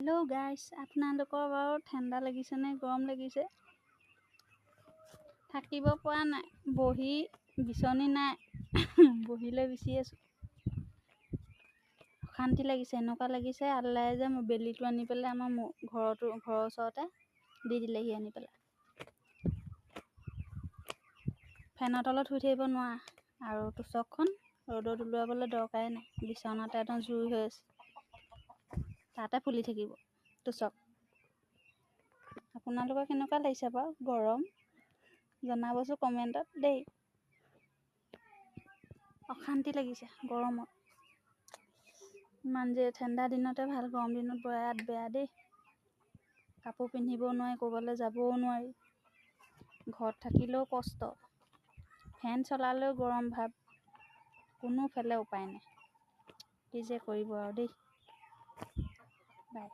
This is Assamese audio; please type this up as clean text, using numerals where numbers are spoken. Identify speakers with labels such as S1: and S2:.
S1: হেল্ল' গাইছ, আপোনালোকৰ বাৰু ঠাণ্ডা লাগিছেনে গৰম লাগিছে? থাকিব পৰা নাই, বিচনী নাই বহিলৈ বিচি আছোঁ। অশান্তি লাগিছে, এনেকুৱা লাগিছে আল্লাই যে মোৰ বেলিটো আনি পেলাই আমাৰ ঘৰৰ ওচৰতে দি দিলেহি আনি পেলাই। ফেনৰ তলত শুই থাকিব নোৱাৰা, আৰু তোচকখন ৰ'দত ওলোৱাবলৈ দৰকাৰেই নাই। বিচনাতে একদম জুই হৈ আছে, তাতে ফুলি থাকিব তোচক। আপোনালোকৰ কেনেকুৱা লাগিছে বাৰু গৰম? জনাবচোন কমেণ্টত দেই। অশান্তি লাগিছে গৰমত। ইমান যে ঠাণ্ডা দিনতে ভাল, গৰম দিনত বিৰাট বেয়া দেই। কাপোৰ পিন্ধিবও নোৱাৰি, ক'ৰবালৈ যাবও নোৱাৰি, ঘৰত থাকিলেও কষ্ট, ফেন চলালেও গৰম ভাৱ, কোনোফালে উপায় নাই। কি যে কৰিব আৰু দেই। বাই।